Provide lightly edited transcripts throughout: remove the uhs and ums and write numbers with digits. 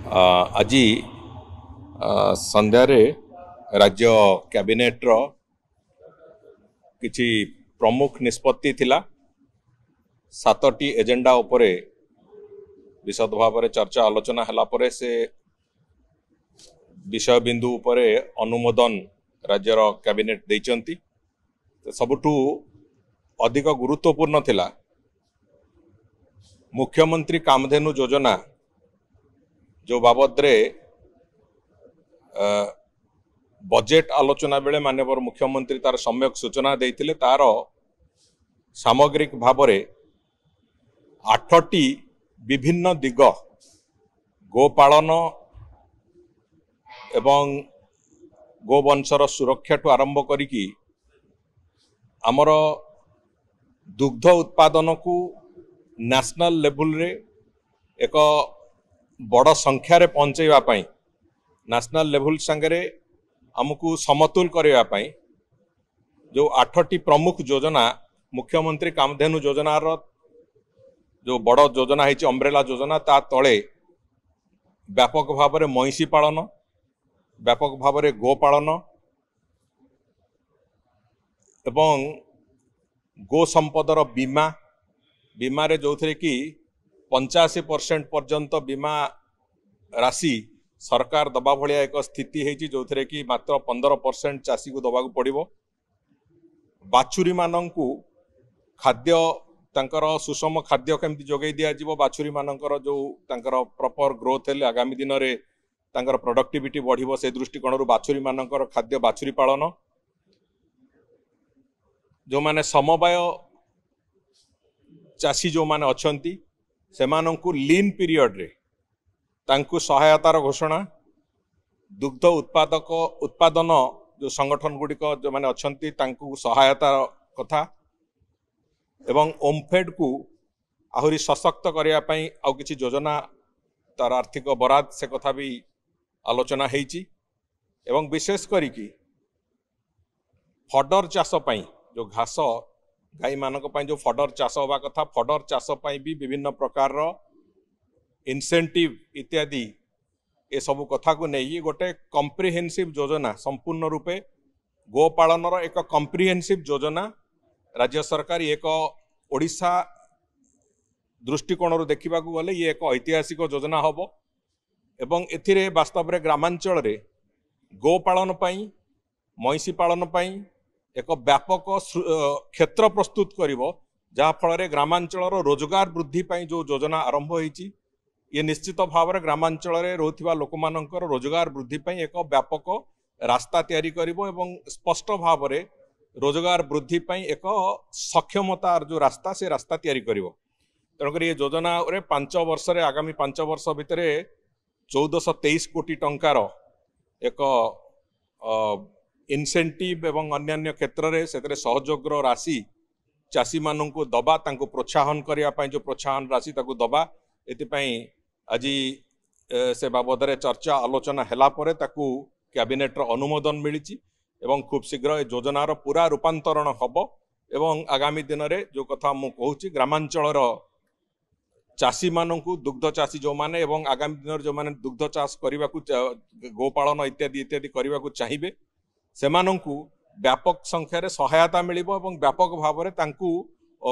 आज संध्यारे राज्य कैबिनेट किछि प्रमुख निष्पत्ति थिला। 7टी एजेंडा उपरे विशद भाव चर्चा आलोचना हला परे से विषय बिंदु उपरे अनुमोदन राज्यर कैबिनेट देइचंती। सबुठु अधिक गुरुत्वपूर्ण थिला मुख्यमंत्री कामधेनु योजना जो बाबद रे बजेट आलोचना बेले माननीय मुख्यमंत्री तार सम्यक सूचना देइथिले। तार सामग्रिक भाव में 8टी विभिन्न दिग गोपालन एवं गोवंशर सुरक्षा ठू आरंभ करिकी आमर दुग्ध उत्पादन को नेशनल लेवल रे एक बड़ संख्यार पहुंचाई नेशनल लेवल संगे आमको समतुल करने जो 8टी प्रमुख योजना मुख्यमंत्री कामधेनु योजनार जो बड़ योजना है अम्ब्रेला योजना ता तले व्यापक भाव में महिषी पालन, व्यापक भाव में गोपालन एवं गो संपदर बीमा बीमा रे जो थे कि 85% पर्यंत बीमा राशि सरकार दबा भलिया एक स्थिति है जो थे कि मात्र 15% चाषी को दबा पड़ो। बाछुरी मानंकु खाद्य तांकर सुषम खाद्य केमती जोगई दिया जीवो। बाछुरी मानंकर जो तांकर प्रॉपर ग्रोथ है आगामी दिन रे तांकर प्रोडक्टिविटी बढ़िबो से दृष्टिकोण बाछुरी मानंकर खाद्य बाछुरी पालन जो माने समवाय चाषी जो माने अछंती सेमानंकु लीन पीरियड रे तांकु सहायतार घोषणा। दुग्ध उत्पादक उत्पादन जो संगठन गुड़िक जो माने अछंती तांकु सहायता कथा एवं ओमफेड को आहुरी सशक्त करिया पई आउ किछि योजना तार आर्थिक बराद से कथा भी आलोचना हेची। एवं विशेष करिकी फडर चाष पई जो घास गाई मानक पई जो फडर चाष होबा कथा फडर चाष पई भी विभिन्न प्रकार रो इंसेंटिव इत्यादि ए सब कथा को नहीं गोटे कम्प्रिहेन्सिव योजना संपूर्ण रूपे गोपालन एक कम्प्रिहेन्सिव योजना राज्य सरकार एक ओडिशा दृष्टिकोण देखा गले ये एक ऐतिहासिक योजना हम एवं एथिरे वास्तव में ग्रामांचल रे गोपालन पई महिषी पालन पई एक व्यापक क्षेत्र प्रस्तुत करिवो जहा फल ग्रामांचल रोजगार वृद्धि पई जो योजना आरंभ होईची ये निश्चित भाव में ग्रामांचल रे रोथिबा लोक मानकर रोजगार वृद्धि पई एक व्यापक रास्ता तैयारी करिवो एवं स्पष्ट भाव में रोजगार वृद्धि पई एक सक्षमतार जो रास्ता से रास्ता तैयारी करिवो। तेणुकर ये योजना रे 5 वर्ष रे आगामी 5 वर्ष भितर 1423 कोटी टंकार एक इनसेंटिव एवं अन्यान्य क्षेत्र में से सहयोगर राशि चाषी मानू दबा तांको प्रोत्साहन करने जो प्रोत्साहन राशि ताको दबा एतिपाई आज से बाबद चर्चा आलोचना हैला परे ताकू कैबिनेट अनुमोदन मिली एवं खूब शीघ्र ए योजनार पूरा रूपांतरण हम एवं आगामी दिन में जो कथा मु कहूँ ग्रामांचल चाषी मानू दुग्ध चाषी जो माने एवं आगामी दिन जो माने दुग्ध चाष करने को गोपालन इत्यादि इत्यादि करने को चाहिए सेमानंकु व्यापक संख्यार सहायता मिलिबो एवं व्यापक भाव में तांकु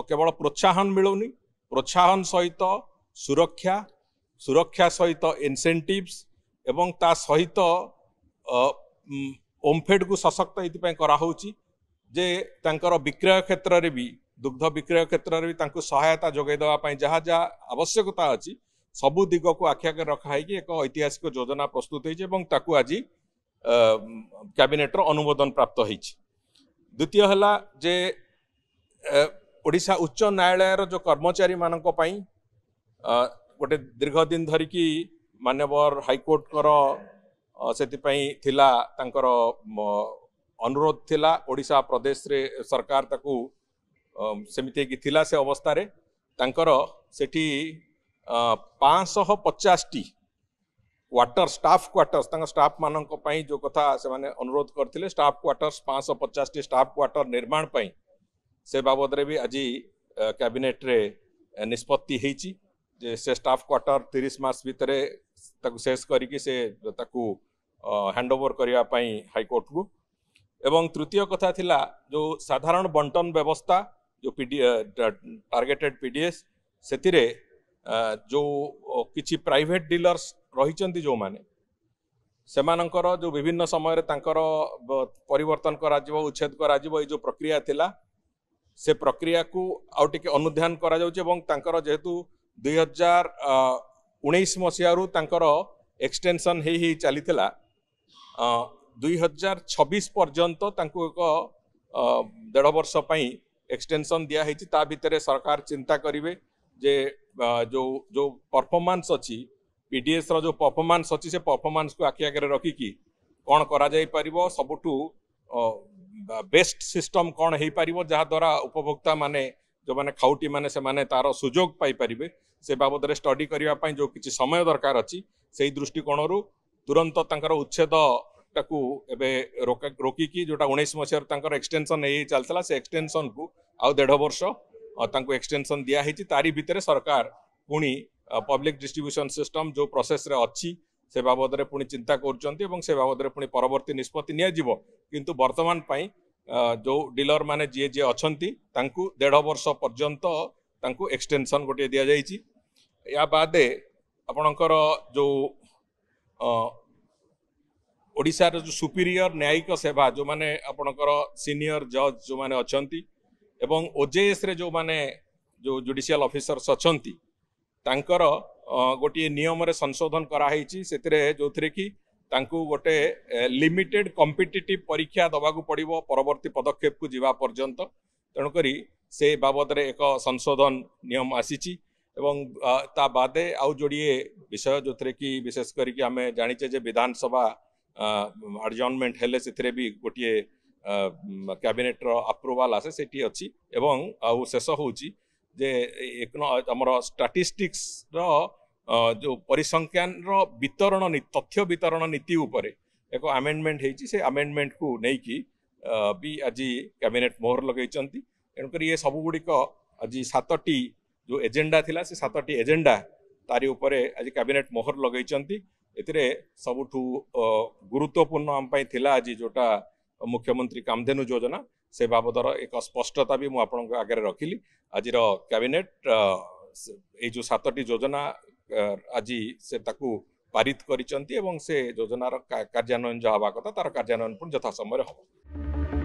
केवल प्रोत्साहन मिलूनी प्रोत्साहन सहित सुरक्षा सुरक्षा सहित इनसेंटिव्स एवं ता सहित ओमफेड को सशक्त इतिपाई कराहोची जे तांकर विक्रय क्षेत्र रे भी दुग्ध विक्रय क्षेत्र रे भी तांकु सहायता जोगै देवा पई जहाँ जहाँ आवश्यकता अछि सबु दिग को आखि आगे रखा है कि एक ऐतिहासिक योजना प्रस्तुत होइछ एवं ताकु आज कैबिनेट अनुमोदन प्राप्त होइछ। द्वितीय हला जे ओडिशा उच्च न्यायालय जो कर्मचारी मानक पई गोटे दीर्घ दिन धरिकी मान्यवर हाईकोर्ट कर सेतिपई थिला तांकर अनुरोध थिला ओडिशा प्रदेश रे सरकार ताकू सेमिति कि थिला से अवस्था रे तांकर सेठी 550टी क्वार्टर स्टाफ क्वार्टर्स स्टाफ मानक पई जो कथा से माने अनुरोध करथिले स्टाफ क्वार्टर्स 550टी स्टाफ क्वार्टर निर्माण पई से बाबद रे भी आज कैबिनेट रे निष्पत्ति हेची जे से स्टाफ क्वार्टर 30 मास भितर ताकू शेष करिकि से ताकू हैंडओवर करने हाईकोर्ट को। एवं तृतीय कथा थिला जो साधारण बंटन व्यवस्था जो टारगेटेड पीडीएस सेतिरे जो किछि प्राइवेट डीलर्स रहिचंती जो माने सेमानंकर जो विभिन्न समय परिवर्तन करा जिवो उच्छेद करा जिवो जो प्रक्रिया थिला से प्रक्रिया को आउटिके अनुध्यान करा जाउछ एवं तांकर जेहेतु 2019 मसियारू तांकर एक्सटेंशन ही चलीथिला 2026 पर्यंत तांको एक 1.5 वर्ष पई एक्सटेंशन दिया है ता भितर सरकार चिंता करिवे जे जो जो परफॉर्मेंस अछि पीडीएस रो जो परफॉर्मेंस अछि से परफॉर्मेंस को आखि आगे रखिकी कौन करा जाई परिबो सबुठू बेस्ट सिस्टम कौन हो पार जहाँ द्वारा उपभोक्ता माने जो माने खाउटी माने से माने तार सुजोग पाई परिबे से बाबद रे स्टडी करिया पई जो किछि समय दरकार अछि सेही दृष्टिकोण रु तुरंत तांकर उच्छेद टाकू एबे रोकी जोटा 19 मसियार तांकर एक्सटेंशन ए चलतला से एक्सटेंशन को आउ 1.5 वर्ष तांको एक्सटेंशन दिया हिची तारी भितरे सरकार पुणी पब्लिक डिस्ट्रीब्यूशन सिस्टम जो प्रोसेस रे अच्छी से बाबद रे पुणी चिंता करचंती एवं से बाबद रे पुणी परवर्ती निष्पत्ति निया जिवो किंतु वर्तमान पई जो डीलर माने जे जे अछंती तांकू 1.5 वर्ष पर्यंत तांकू एक्सटेंशन गोटे दिया जाइची। या बादे आपणकर जो ओडिशा रो जो सुपीरियर न्यायिक सेवा जो माने आपणकर सीनियर जज जो माने अछंती एवं ओजेएस रे जो माने जो जुडिशियल ऑफिसर्स अछंती तांकर गोटे नियम रे संशोधन कराई जो कि तांकू गोटे लिमिटेड कॉम्पिटिटिव परीक्षा दबाकू पड़िबो परवर्ती पदक्षेप को जीवा पर्यंत तेणुकरी से बाबद रे एक संशोधन नियम आसीची एवं ता बादे आउ जोड़िए विषय जो कि विशेष करके आम जाचे जे विधानसभा एडजर्नमेंट हेले से भी गोटे कैबिनेट रो अप्रूवाल आसे सेठी अछि एवं आउ शेष होउची जे एक हमर स्टैटिस्टिक्स रो जो परिसंख्यान रो वितरण तथ्य वितरण नीति उपरे एक अमेंडमेंट हेची से अमेंडमेंट को नेकी भी आज कैबिनेट मोहर लगेइचंती तेणुकर ये सब गुड़िक आज 7टी जो एजेंडा थिला से 7टी एजेंडा तारी उपरे आज कैबिनेट मोहर लगेइचंती एतिरे सबुठू गुरुत्वपूर्ण आम पई थिला आज जोटा मुख्यमंत्री कामधेनु योजना से बाबदर एक स्पष्टता भी मु आपन आगे रखिली आज कैबिनेट ये जो 7टी योजना आज से ताकू पारित करिसंती एवं से योजनार कार्यान्वयन जो हवा कथा तार कार्यान्वयन यथा समय हम।